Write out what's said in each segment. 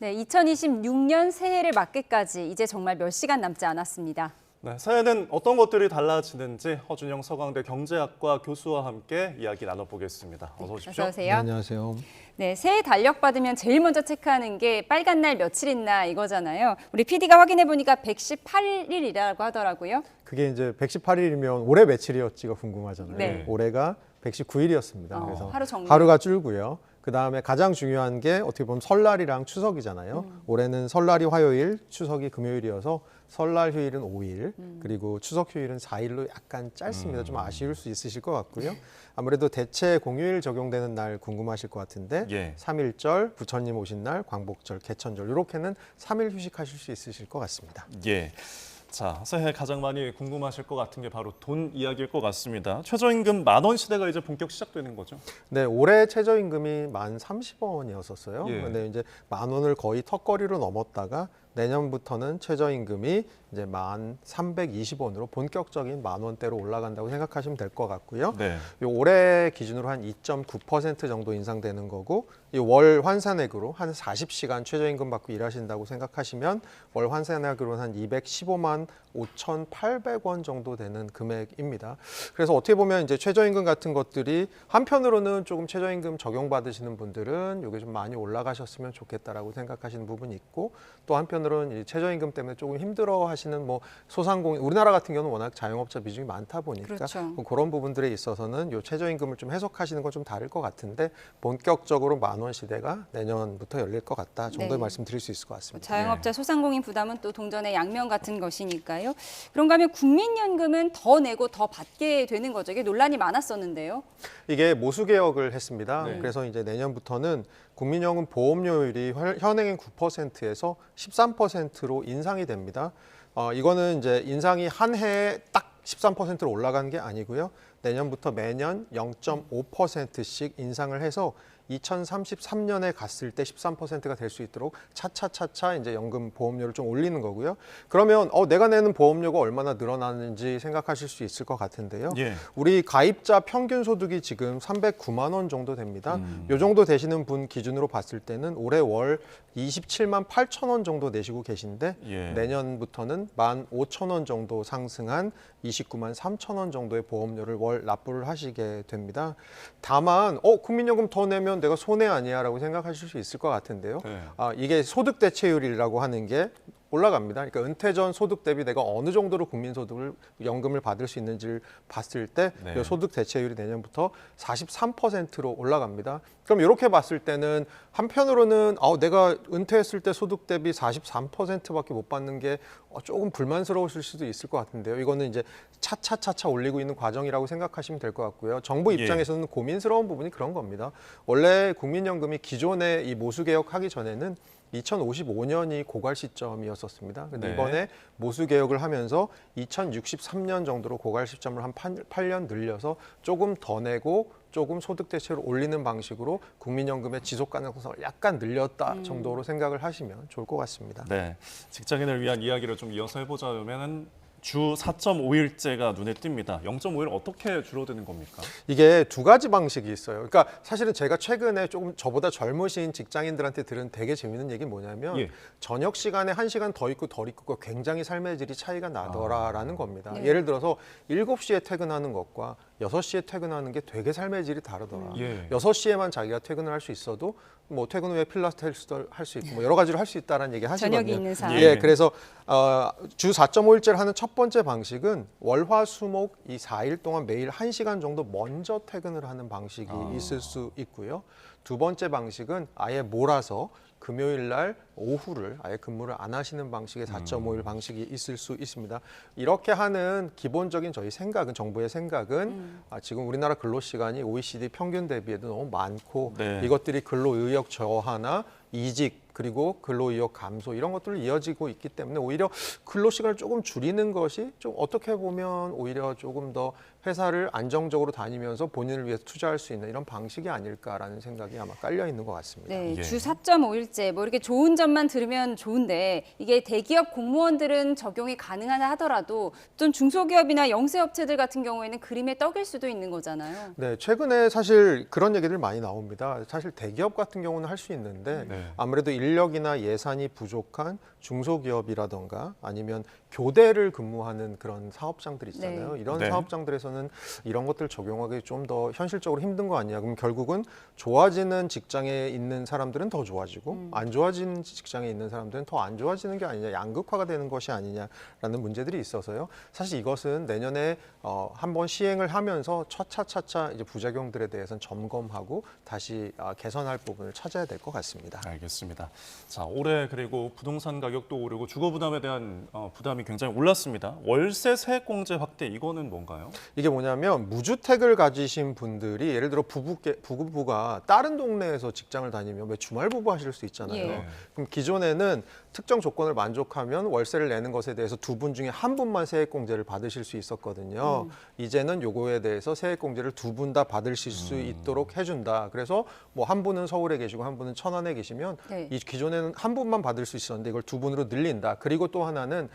네, 2026년 새해를 맞기까지 이제 정말 몇 시간 남지 않았습니다. 네, 새해는 어떤 것들이 달라지는지 허준영 서강대 경제학과 교수와 함께 이야기 나눠보겠습니다. 어서 오십시오. 어서 오세요. 네, 안녕하세요. 네, 새해 달력 받으면 제일 먼저 체크하는 게 빨간 날 며칠 있나 이거잖아요. 우리 PD가 확인해 보니까 118일이라고 하더라고요. 그게 이제 118일이면 올해 며칠이었지가 궁금하잖아요. 네. 올해가 119일이었습니다. 그래서 하루 정리. 하루가 줄고요. 그다음에 가장 중요한 게 어떻게 보면 설날이랑 추석이잖아요. 올해는 설날이 화요일, 추석이 금요일이어서 설날 휴일은 5일, 그리고 추석 휴일은 4일로 약간 짧습니다. 좀 아쉬울 수 있으실 것 같고요. 아무래도 대체 공휴일 적용되는 날 궁금하실 것 같은데 예. 3.1절, 부처님 오신 날, 광복절, 개천절 이렇게는 3일 휴식하실 수 있으실 것 같습니다. 예. 자, 새해 가장 많이 궁금하실 것 같은 게 바로 돈 이야기일 것 같습니다. 최저임금 10,000원 시대가 이제 본격 시작되는 거죠? 네, 올해 최저임금이 1030원이었었어요. 예. 근데 이제 10,000원을 거의 턱걸이로 넘었다가 내년부터는 최저임금이 이제 1,320원으로 본격적인 10,000원대로 올라간다고 생각하시면 될 것 같고요. 네. 이 올해 기준으로 한 2.9% 정도 인상되는 거고, 이 월 환산액으로 한 40시간 최저임금 받고 일하신다고 생각하시면 월 환산액으로는 한 215만 5,800원 정도 되는 금액입니다. 그래서 어떻게 보면 이제 최저임금 같은 것들이 한편으로는 조금 최저임금 적용받으시는 분들은 이게 좀 많이 올라가셨으면 좋겠다라고 생각하시는 부분이 있고, 또 한편으로는 이 최저임금 때문에 조금 힘들어하시는 뭐 소상공인, 우리나라 같은 경우는 워낙 자영업자 비중이 많다 보니까 그렇죠. 뭐 그런 부분들에 있어서는 이 최저임금을 좀 해석하시는 건 좀 다를 것 같은데, 본격적으로 10,000원 시대가 내년부터 열릴 것 같다 정도의 네. 말씀드릴 수 있을 것 같습니다. 자영업자, 소상공인 부담은 또 동전의 양면 같은 것이니까요. 그런가 하면 국민연금은 더 내고 더 받게 되는 거죠. 이게 논란이 많았었는데요. 이게 모수 개혁을 했습니다. 네. 그래서 이제 내년부터는 국민연금 보험료율이 현행인 9%에서 13%로 인상이 됩니다. 이거는 이제 인상이 한 해에 딱 13%로 올라가는 게 아니고요. 내년부터 매년 0.5%씩 인상을 해서 2033년에 갔을 때 13%가 될 수 있도록 차차차차 이제 연금 보험료를 좀 올리는 거고요. 그러면 내가 내는 보험료가 얼마나 늘어나는지 생각하실 수 있을 것 같은데요. 예. 우리 가입자 평균 소득이 지금 309만 원 정도 됩니다. 이 정도 되시는 분 기준으로 봤을 때는 올해 월 27만 8천 원 정도 내시고 계신데 예. 내년부터는 15,000원 정도 상승한 29만 3천 원 정도의 보험료를 월 납부를 하시게 됩니다. 다만 국민연금 더 내면 내가 손해 아니야라고 생각하실 수 있을 것 같은데요. 네. 이게 소득 대체율이라고 하는 게 올라갑니다. 그러니까 은퇴 전 소득 대비 내가 어느 정도로 국민소득을 연금을 받을 수 있는지를 봤을 때 네. 이 소득 대체율이 내년부터 43%로 올라갑니다. 그럼 이렇게 봤을 때는 한편으로는 내가 은퇴했을 때 소득 대비 43%밖에 못 받는 게 조금 불만스러우실 수도 있을 것 같은데요. 이거는 이제 차차차차 올리고 있는 과정이라고 생각하시면 될 것 같고요. 정부 입장에서는 고민스러운 부분이 그런 겁니다. 원래 국민연금이 기존에 이 모수 개혁하기 전에는 2055년이 고갈 시점이었었습니다. 근데 네. 이번에 모수 개혁을 하면서 2063년 정도로 고갈 시점을 한 8년 늘려서 조금 더 내고 조금 소득 대체를 올리는 방식으로 국민연금의 지속 가능성을 약간 늘렸다 정도로 생각을 하시면 좋을 것 같습니다. 네. 직장인을 위한 이야기를 좀 이어서 해보자면은 주 4.5일제가 눈에 띕니다. 0.5일 어떻게 줄어드는 겁니까? 이게 두 가지 방식이 있어요. 그러니까 사실은 제가 최근에 조금 저보다 젊으신 직장인들한테 들은 되게 재밌는 얘기 뭐냐면 예. 저녁 시간에 1시간 더 있고 덜 있고가 굉장히 삶의 질이 차이가 나더라라는 겁니다. 네. 예를 들어서 7시에 퇴근하는 것과 6시에 퇴근하는 게 되게 삶의 질이 다르더라. 예. 6시에만 자기가 퇴근을 할 수 있어도 뭐 퇴근 후에 필라테스도 할 수 있고 뭐 여러 가지를 할 수 있다라는 얘기 하시거든요. 저녁이 있는 사람. 예, 그래서 주 4.5일제를 하는 첫 번째 방식은 월화수목 이 4일 동안 매일 1시간 정도 먼저 퇴근을 하는 방식이 있을 수 있고요. 두 번째 방식은 아예 몰아서 금요일 날 오후를 아예 근무를 안 하시는 방식의 4.5일 방식이 있을 수 있습니다. 이렇게 하는 기본적인 저희 생각은, 정부의 생각은 지금 우리나라 근로시간이 OECD 평균 대비에도 너무 많고 네. 이것들이 근로의욕 저하나 이직 그리고 근로의욕 감소 이런 것들로 이어지고 있기 때문에 오히려 근로시간을 조금 줄이는 것이 좀 어떻게 보면 오히려 조금 더 회사를 안정적으로 다니면서 본인을 위해서 투자할 수 있는 이런 방식이 아닐까라는 생각이 아마 깔려 있는 것 같습니다. 네, 예. 주 4.5일제 뭐 이렇게 좋은 점만 들으면 좋은데 이게 대기업 공무원들은 적용이 가능하다 하더라도 좀 중소기업이나 영세업체들 같은 경우에는 그림의 떡일 수도 있는 거잖아요. 네, 최근에 사실 그런 얘기들 많이 나옵니다. 사실 대기업 같은 경우는 할 수 있는데 네. 아무래도 인력이나 예산이 부족한 중소기업이라던가 아니면 교대를 근무하는 그런 사업장들 있잖아요. 네. 이런 네. 사업장들에서는 이런 것들 적용하기 좀 더 현실적으로 힘든 거 아니냐. 그럼 결국은 좋아지는 직장에 있는 사람들은 더 좋아지고 안 좋아지는 직장에 있는 사람들은 더 안 좋아지는 게 아니냐. 양극화가 되는 것이 아니냐라는 문제들이 있어서요. 사실 이것은 내년에 한번 시행을 하면서 차차 이제 부작용들에 대해서는 점검하고 다시 개선할 부분을 찾아야 될 것 같습니다. 알겠습니다. 자, 올해 그리고 부동산 가격도 오르고 주거 부담에 대한 부담이 굉장히 올랐습니다. 월세 세액공제 확대 이거는 뭔가요? 이게 뭐냐면 무주택을 가지신 분들이 예를 들어 부부가 다른 동네에서 직장을 다니면 왜 주말 부부 하실 수 있잖아요. 예. 그럼 기존에는 특정 조건을 만족하면 월세를 내는 것에 대해서 두 분 중에 한 분만 세액공제를 받으실 수 있었거든요. 이제는 요거에 대해서 세액공제를 두 분 다 받으실 수 있도록 해준다. 그래서 뭐 한 분은 서울에 계시고 한 분은 천안에 계시면 네. 이 기존에는 한 분만 받을 수 있었는데 이걸 두 분으로 늘린다. 그리고 또 하나는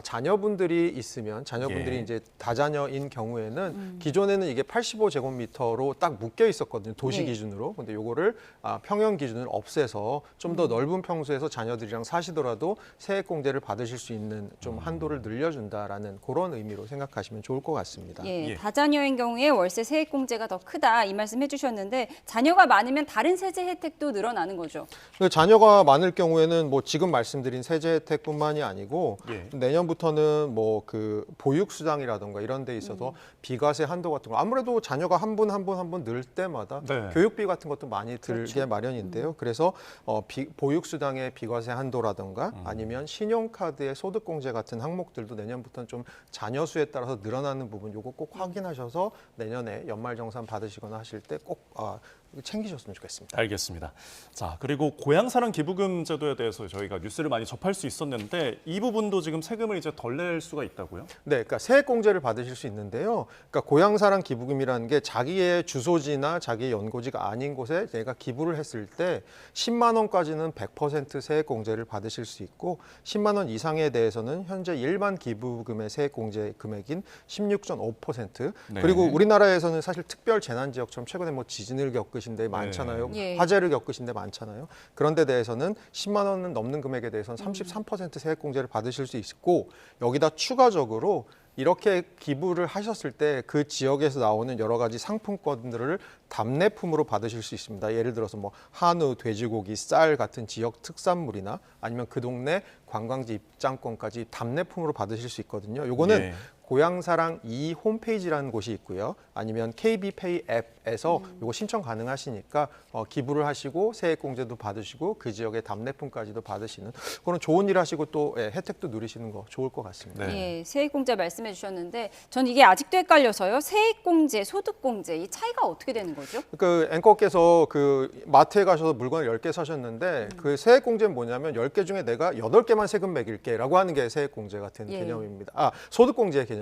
자녀분들이 있으면 자녀분들이 예. 이제 다자녀인 경우에는 기존에는 이게 85제곱미터로 딱 묶여 있었거든요. 도시 네. 기준으로. 근데 요거를 평형 기준을 없애서 좀 더 넓은 평수에서 자녀들이랑 사시더라도 세액공제를 받으실 수 있는 좀 한도를 늘려준다라는 그런 의미로 생각하시면 좋을 것 같습니다. 예, 예. 다자녀인 경우에 월세 세액공제가 더 크다 이 말씀 해주셨는데 자녀가 많으면 다른 세제 혜택도 늘어나는 거죠. 그 자녀가 많을 경우에는 뭐 지금 말씀드린 세제 혜택뿐만이 아니고 예. 내년부터는 뭐 그 보육수당이라든가 이런 데 있어서 비과세 한도 같은 거 아무래도 자녀가 한 분 늘 때마다 네. 교육비 같은 것도 많이 들게 그렇죠. 마련인데요. 그래서 보육수당의 비과세 한도라든가 아니면 신용카드의 소득공제 같은 항목들도 내년부터는 좀 자녀 수에 따라서 늘어나는 부분 요거 꼭 확인하셔서 내년에 연말정산 받으시거나 하실 때 꼭 챙기셨으면 좋겠습니다. 알겠습니다. 자, 그리고 고향사랑 기부금 제도에 대해서 저희가 뉴스를 많이 접할 수 있었는데 이 부분도 지금 세금을 이제 덜 낼 수가 있다고요? 네, 그러니까 세액공제를 받으실 수 있는데요. 그러니까 고향사랑 기부금이라는 게 자기의 주소지나 자기의 연고지가 아닌 곳에 내가 기부를 했을 때 10만 원까지는 100% 세액공제를 받으실 수 있고 10만 원 이상에 대해서는 현재 일반 기부금의 세액공제 금액인 16.5% 네. 그리고 우리나라에서는 사실 특별 재난 지역처럼 최근에 뭐 지진을 겪으신 데 많잖아요. 예. 화재를 겪으신 데 많잖아요. 그런 데 대해서는 10만 원은 넘는 금액에 대해서는 33% 세액공제를 받으실 수 있고 여기다 추가적으로 이렇게 기부를 하셨을 때 그 지역에서 나오는 여러 가지 상품권들을 답례품으로 받으실 수 있습니다. 예를 들어서 뭐 한우, 돼지고기, 쌀 같은 지역 특산물이나 아니면 그 동네 관광지 입장권까지 답례품으로 받으실 수 있거든요. 요거는 예. 고향사랑 2 홈페이지라는 곳이 있고요. 아니면 KB페이 앱에서 요거 신청 가능하시니까 기부를 하시고 세액공제도 받으시고 그 지역의 답례품까지도 받으시는 그런 좋은 일 하시고 또 혜택도 누리시는 거 좋을 것 같습니다. 네. 예, 세액공제 말씀해 주셨는데 전 이게 아직도 헷갈려서요. 세액공제, 소득공제 이 차이가 어떻게 되는 거죠? 그 앵커께서 그 마트에 가셔서 물건을 10개 사셨는데 그 세액공제는 뭐냐면 10개 중에 내가 8개만 세금 매길게라고 하는 게 세액공제 같은 예. 개념입니다. 소득공제의 개념입니다.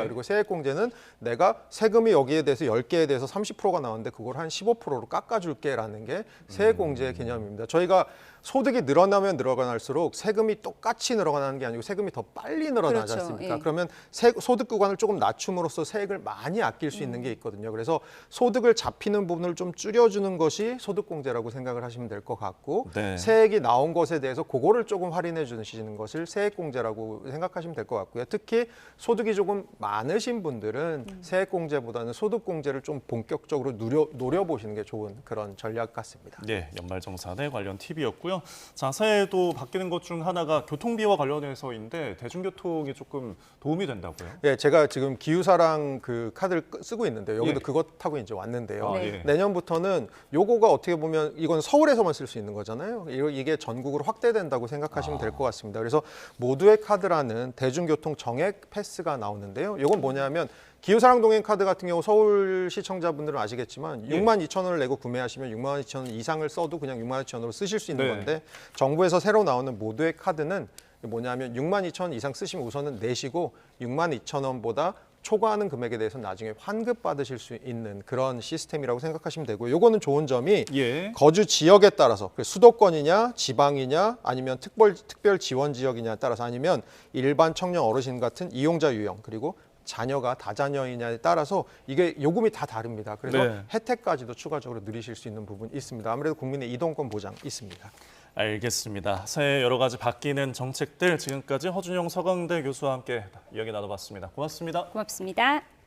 예. 그리고 세액공제는 내가 세금이 여기에 대해서 10개에 대해서 30%가 나오는데 그걸 한 15%로 깎아줄게라는 게 세액공제의 개념입니다. 저희가 소득이 늘어나면 늘어날수록 세금이 똑같이 늘어나는 게 아니고 세금이 더 빨리 늘어나지 그렇죠. 않습니까? 예. 그러면 소득 구간을 조금 낮춤으로써 세액을 많이 아낄 수 있는 게 있거든요. 그래서 소득을 잡히는 부분을 좀 줄여주는 것이 소득공제라고 생각을 하시면 될 것 같고 네. 세액이 나온 것에 대해서 그거를 조금 할인해 주시는 것을 세액공제라고 생각하시면 될 것 같고요. 특히 소득이 조금 많으신 분들은 세액공제보다는 소득공제를 좀 본격적으로 노려보시는 게 좋은 그런 전략 같습니다. 네, 연말정산에 관련 팁이었고요. 자, 새해에도 바뀌는 것 중 하나가 교통비와 관련해서인데 대중교통이 조금 도움이 된다고요? 예, 제가 지금 기후사랑 그 카드를 쓰고 있는데 여기도 예. 그것 타고 이제 왔는데요. 아, 네. 예. 내년부터는 요거가 어떻게 보면 이건 서울에서만 쓸 수 있는 거잖아요. 이게 전국으로 확대된다고 생각하시면 될 것 같습니다. 그래서 모두의 카드라는 대중교통 정액 패스가 나오는데요. 이건 뭐냐면 기후사랑 동행 카드 같은 경우 서울 시청자분들은 아시겠지만 예. 62,000원을 내고 구매하시면 62,000원 이상을 써도 그냥 62,000원으로 쓰실 수 있는 네. 건데 정부에서 새로 나오는 모두의 카드는 뭐냐면 62,000원 이상 쓰시면 우선은 내시고 62,000원보다 초과하는 금액에 대해서는 나중에 환급 받으실 수 있는 그런 시스템이라고 생각하시면 되고요. 요거는 좋은 점이 예. 거주 지역에 따라서 수도권이냐 지방이냐 아니면 특별 지원 지역이냐에 따라서 아니면 일반 청년 어르신 같은 이용자 유형 그리고 자녀가 다자녀이냐에 따라서 이게 요금이 다 다릅니다. 그래서 네. 혜택까지도 추가적으로 누리실 수 있는 부분이 있습니다. 아무래도 국민의 이동권 보장 있습니다. 알겠습니다. 새해 여러 가지 바뀌는 정책들 지금까지 허준영 서강대 교수와 함께 이야기 나눠봤습니다. 고맙습니다. 고맙습니다.